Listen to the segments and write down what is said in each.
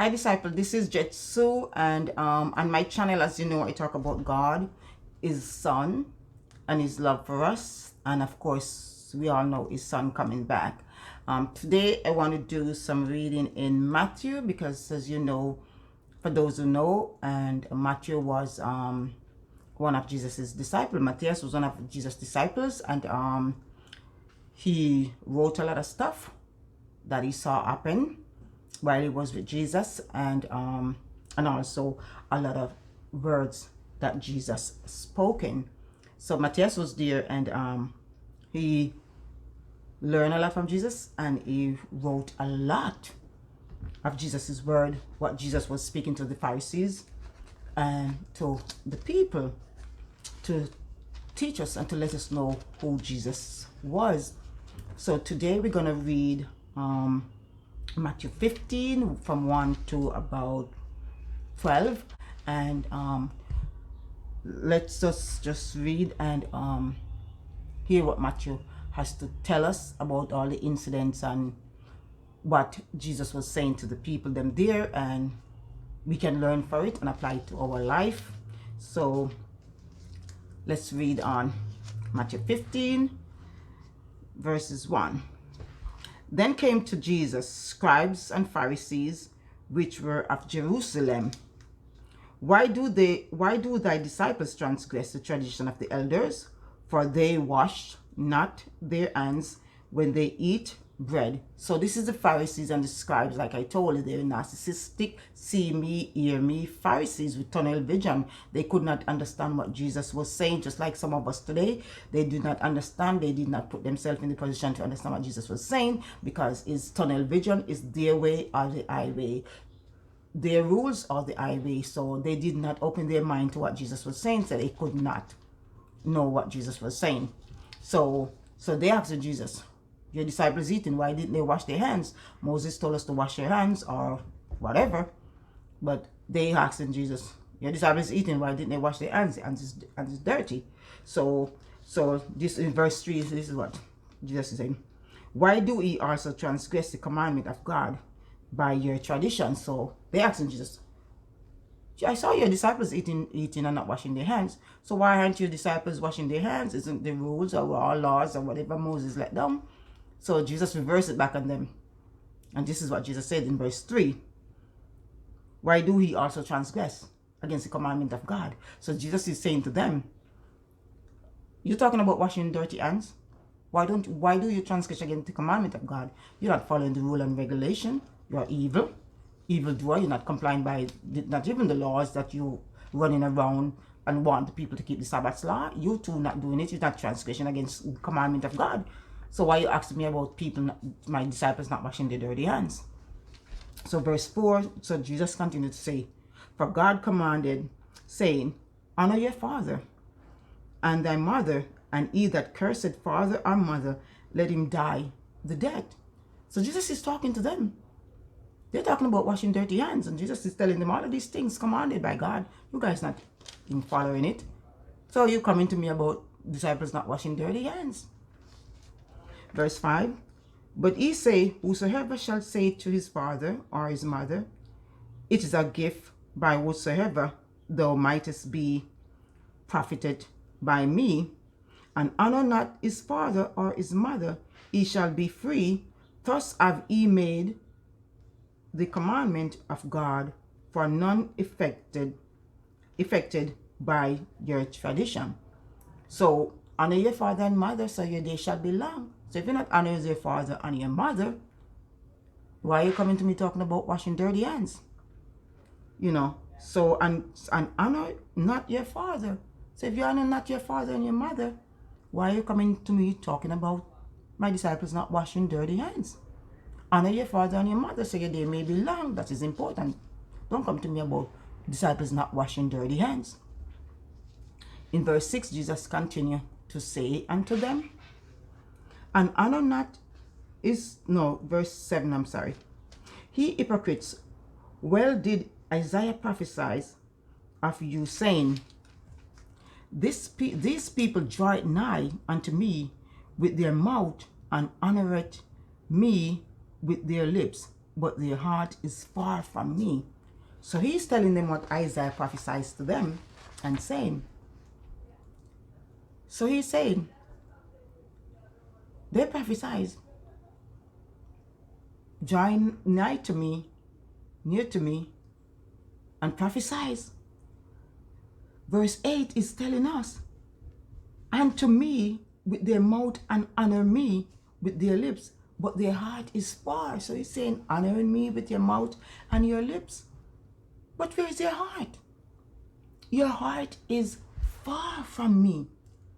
Hi disciple, this is Jetsu, and on my channel, as you know, I talk about God, his son, and his love for us, and of course we all know his son coming back. Today I want to do some reading in Matthew, because as you know, for those who know, and Matthew was one of Jesus's disciples. Matthias was one of Jesus' disciples, and he wrote a lot of stuff that he saw happen while he was with Jesus, and also a lot of words that Jesus spoken. So Matthias was there, and he learned a lot from Jesus, and he wrote a lot of Jesus's word, what Jesus was speaking to the Pharisees and to the people, to teach us and to let us know who Jesus was. So today we're going to read Matthew 15 from 1 to about 12, and let's just read and hear what Matthew has to tell us about all the incidents and what Jesus was saying to the people them there, and we can learn for it and apply it to our life. So let's read on Matthew 15 verses 1. Then came to Jesus scribes and Pharisees, which were of Jerusalem. Why do thy disciples transgress the tradition of the elders? For they wash not their hands when they eat bread. So this is the Pharisees and the scribes. Like I told you, they're narcissistic, see me, hear me Pharisees with tunnel vision. They could not understand what Jesus was saying, just like some of us today. They did not understand. They did not put themselves in the position to understand what Jesus was saying, because his tunnel vision is their way or the highway, their rules or the highway. So they did not open their mind to what Jesus was saying, so they could not know what Jesus was saying. So they asked Jesus, your disciples eating, why didn't they wash their hands? Moses told us to wash your hands or whatever, but they asked Jesus, your disciples eating, why didn't they wash their hands? And it's dirty. So this in verse 3, this is what Jesus is saying. Why do ye also transgress the commandment of God by your tradition? So they asked Jesus, I saw your disciples eating and not washing their hands. So why aren't your disciples washing their hands? Isn't the rules or our laws or whatever Moses let them? So Jesus reversed it back on them. And this is what Jesus said in verse 3. Why do he also transgress against the commandment of God? So Jesus is saying to them, you're talking about washing dirty hands? Why do you transgress against the commandment of God? You're not following the rule and regulation. You're evil. Evildoer. You're not complying by not even the laws that you running around and want the people to keep the Sabbath law. You too not doing it. You're not transgression against the commandment of God. So why you asking me about people, my disciples not washing their dirty hands? So verse 4, so Jesus continued to say, for God commanded, saying, honor your father and thy mother, and he that curseth father or mother, let him die the death. So Jesus is talking to them. They're talking about washing dirty hands, and Jesus is telling them all of these things commanded by God. You guys not in following it. So you coming to me about disciples not washing dirty hands. Verse 5, but he say, whosoever shall say to his father or his mother, it is a gift by whatsoever thou mightest be profited by me, and honor not his father or his mother, he shall be free. Thus have he made the commandment of God for none affected by your tradition. So honor your father and mother, so your day shall be long. So if you're not honoring your father and your mother, why are you coming to me talking about washing dirty hands? You know, so and honor not your father. So if you honor not your father and your mother, why are you coming to me talking about my disciples not washing dirty hands? Honor your father and your mother, so your day may be long. That is important. Don't come to me about disciples not washing dirty hands. In verse 6, Jesus continued to say unto them, and honor not verse 7, I'm sorry. Ye hypocrites, well did Isaiah prophesy of you, saying, these people draw it nigh unto me with their mouth, and honoreth me with their lips, but their heart is far from me. So he's telling them what Isaiah prophesies to them and saying. So he's saying, they prophesied, join nigh to me, near to me, and prophesies. Verse 8 is telling us, and to me with their mouth and honor me with their lips, but their heart is far. So he's saying, honoring me with your mouth and your lips, but where is your heart? Your heart is far from me.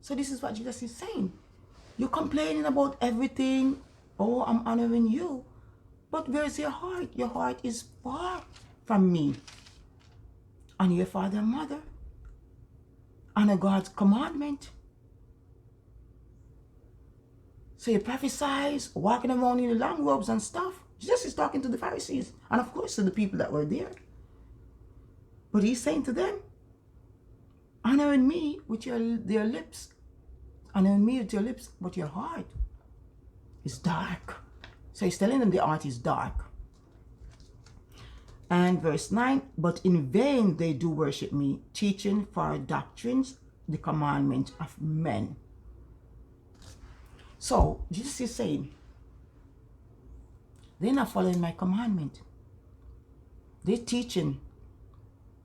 So this is what Jesus is saying. You're complaining about everything. Oh, I'm honoring you. But where's your heart? Your heart is far from me. Honor your father and mother. Honor God's commandment. So you prophesize, walking around in the long robes and stuff. Jesus is talking to the Pharisees. And of course to the people that were there. But he's saying to them, honoring me with their lips. Honoring me with your lips, but your heart is dark. So he's telling them the heart is dark. And verse 9, but in vain they do worship me, teaching for doctrines the commandment of men. So Jesus is saying, they're not following my commandment. They're teaching,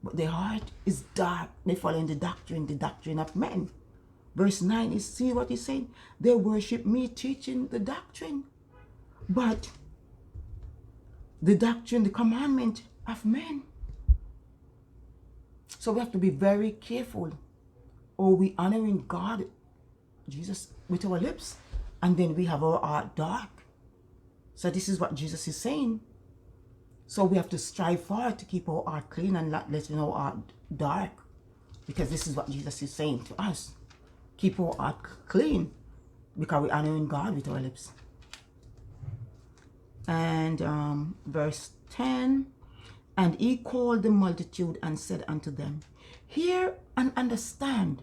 but their heart is dark. They're following the doctrine of men. Verse 9 is, see what he's saying? They worship me, teaching the doctrine, but the doctrine, the commandment of men. So we have to be very careful. Are we honoring God, Jesus, with our lips, and then we have our heart dark? So this is what Jesus is saying. So we have to strive for to keep our heart clean and not letting our heart dark, because this is what Jesus is saying to us. Keep our heart clean, because we're honoring God with our lips. And verse 10, and he called the multitude and said unto them, hear and understand.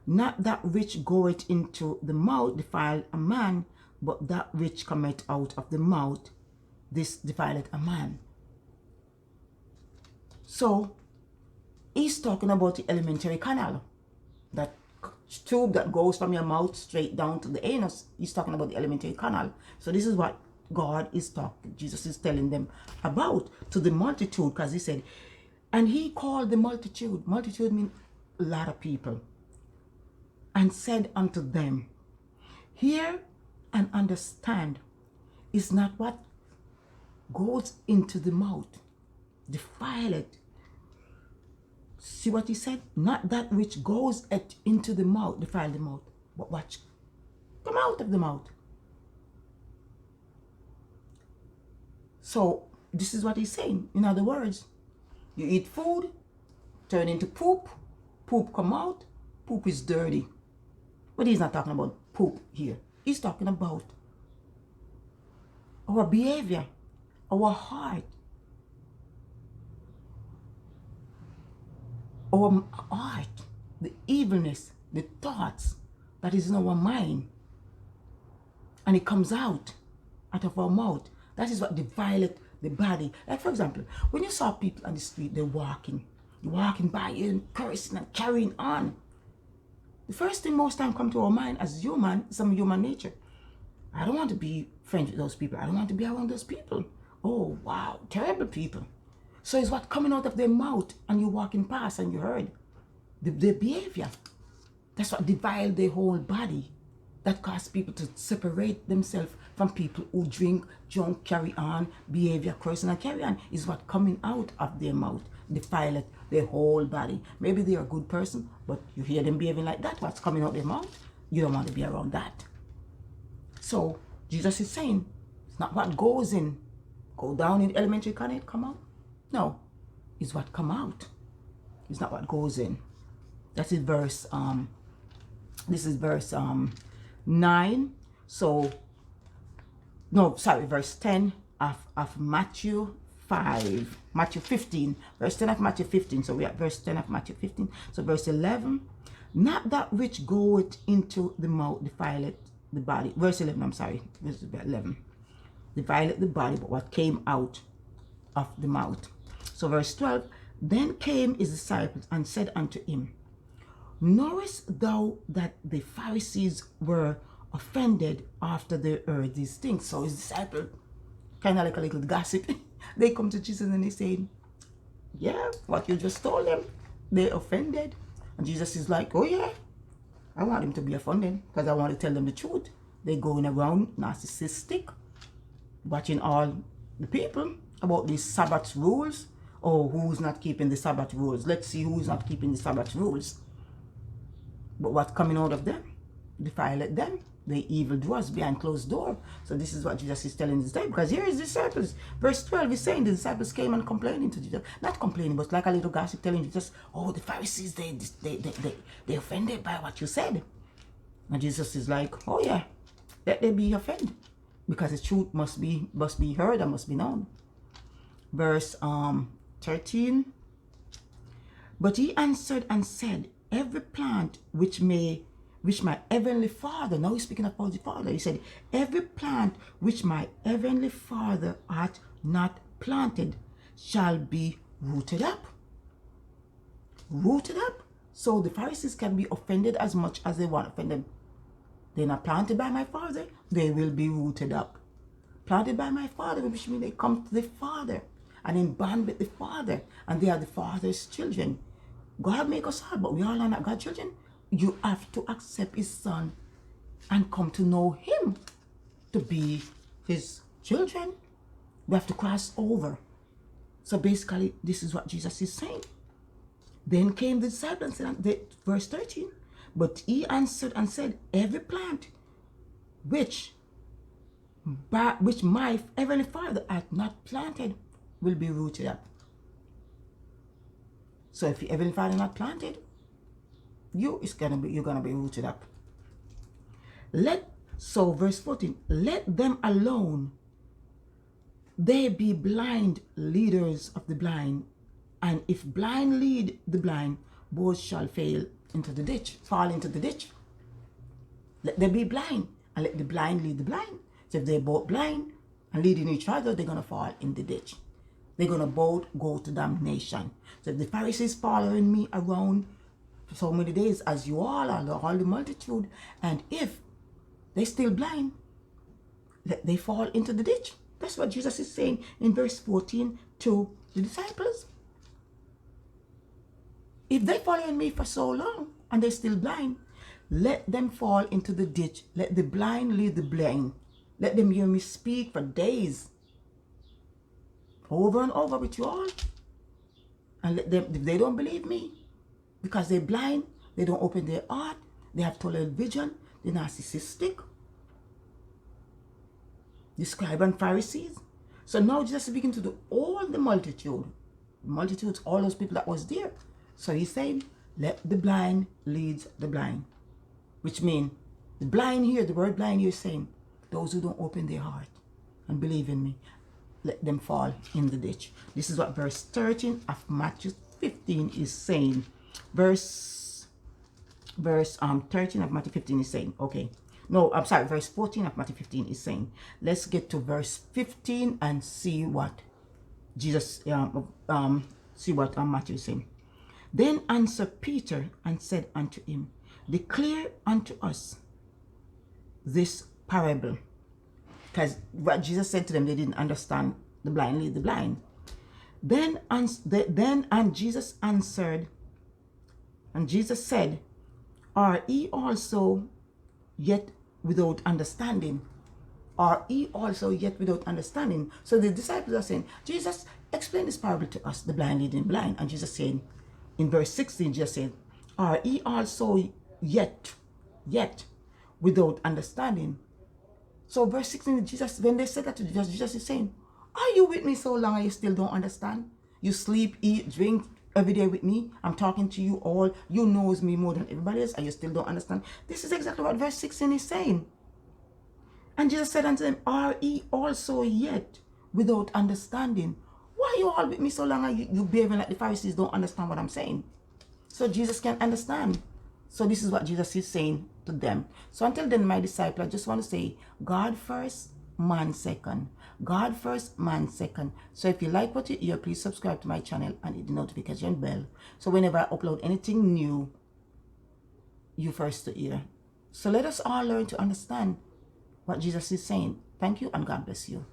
Not that which goeth into the mouth defile a man, but that which cometh out of the mouth, this defileth a man. So he's talking about the alimentary canal, that tube that goes from your mouth straight down to the anus. He's talking about the alimentary canal. So this is what God is talking, Jesus is telling them about to the multitude, because he said, and he called the multitude. Multitude means a lot of people. And said unto them, hear and understand. Is not what goes into the mouth defile it. See what he said? Not that which goes into the mouth defile the mouth, but what come out of the mouth. So this is what he's saying. In other words, you eat food, turn into poop, poop come out, poop is dirty. But he's not talking about poop here. He's talking about our behavior, our heart, our heart, the evilness, the thoughts that is in our mind. And it comes out of our mouth. That is what defileth the body. Like for example, when you saw people on the street, they're walking by you, cursing and carrying on. The first thing most time come to our mind as human, some human nature. I don't want to be friends with those people. I don't want to be around those people. Oh, wow, terrible people. So it's what coming out of their mouth, and you walking past and you heard their behavior. That's what defile their whole body. That cause people to separate themselves from people who drink, drunk, carry on, behavior, cursing and carry on, is what coming out of their mouth defile their whole body. Maybe they're a good person, but you hear them behaving like that, what's coming out their mouth, you don't want to be around that. So Jesus is saying, it's not what goes in, go down in the elementary, can it come out? No, it's what come out. It's not what goes in. That is verse, this is verse 9. So, no, sorry, verse 10 of Matthew 5, Matthew 15, verse 10 of Matthew 15. So we are at verse 10 of Matthew 15. So verse 11, not that which goeth into the mouth defileth the body. Verse 11, I'm sorry, verse 11. defileth the body, but what came out of the mouth. So verse 12, then came his disciples and said unto him, knowest thou that the Pharisees were offended after they heard these things? So his disciples, kind of like a little gossip, they come to Jesus and they say, yeah, what you just told them, they offended. And Jesus is like, oh yeah, I want them to be offended because I want to tell them the truth. They're going around narcissistic, watching all the people about these Sabbath rules. Oh, who's not keeping the Sabbath rules? Let's see who's not keeping the Sabbath rules. But what's coming out of them? Defileth them. The evil doers behind closed door. So this is what Jesus is telling his disciples. Because here is disciples. Verse 12 is saying the disciples came and complaining to Jesus. Not complaining, but like a little gossip telling Jesus, oh, the Pharisees, they offended by what you said. And Jesus is like, oh yeah, let them be offended. Because the truth must be heard and must be known. Verse 13. But he answered and said, every plant which my heavenly Father, now he's speaking about the Father, he said, every plant which my heavenly Father hath not planted shall be rooted up. Rooted up. So the Pharisees can be offended as much as they want offended. They're not planted by my Father, they will be rooted up. Planted by my Father, which means they come to the Father and in bond with the Father, and they are the Father's children. God make us all, but we all are not God's children. You have to accept his Son and come to know him to be his children. We have to cross over. So basically, this is what Jesus is saying. Then came the disciples, and verse 13. But he answered and said, every plant which my heavenly Father hath not planted will be rooted up. So if your heavenly Father not planted, you're gonna be rooted up. So verse 14, let them alone. They be blind leaders of the blind, and if blind lead the blind, both shall fall into the ditch. Let them be blind, and let the blind lead the blind. So if they're both blind and leading each other, they're gonna fall in the ditch. They're gonna both go to damnation. So if the Pharisees following me around for so many days, as you all are, all the multitude, and if they still blind, let they fall into the ditch. That's what Jesus is saying in verse 14 to the disciples. If they following me for so long and they're still blind, let them fall into the ditch. Let the blind lead the blind. Let them hear me speak for days, over and over with you all. And let them, if they don't believe me, because they're blind, they don't open their heart, they have tunnel vision, they're narcissistic, the scribe and Pharisees. So now Jesus is speaking to all the multitudes, all those people that was there. So he's saying, let the blind lead the blind. Which means, the blind here, the word blind here is saying, those who don't open their heart and believe in me, let them fall in the ditch. This is what verse 13 of Matthew 15 is saying. Verse 13 of Matthew 15 is saying, okay. No, I'm sorry, verse 14 of Matthew 15 is saying. Let's get to verse 15 and see what Jesus, see what Matthew is saying. Then answered Peter and said unto him, declare unto us this parable. Because what Jesus said to them, they didn't understand. The blind lead the blind. Then Jesus answered, and Jesus said, are ye also yet without understanding? Are ye also yet without understanding? So the disciples are saying, Jesus, explain this parable to us, the blind leading the blind. And Jesus saying, in verse 16, Jesus said, are ye also yet without understanding? So verse 16, Jesus, when they said that to Jesus, Jesus is saying, are you with me so long and you still don't understand? You sleep, eat, drink every day with me. I'm talking to you all. You knows me more than everybody else and you still don't understand. This is exactly what verse 16 is saying. And Jesus said unto them, are ye also yet without understanding? Why are you all with me so long and you behaving like the Pharisees don't understand what I'm saying? So Jesus can understand. So this is what Jesus is saying to them. So until then, my disciple, I just want to say, God first, man second. God first, man second. So if you like what you hear, please subscribe to my channel and hit the notification bell. So whenever I upload anything new, you first to hear. So let us all learn to understand what Jesus is saying. Thank you and God bless you.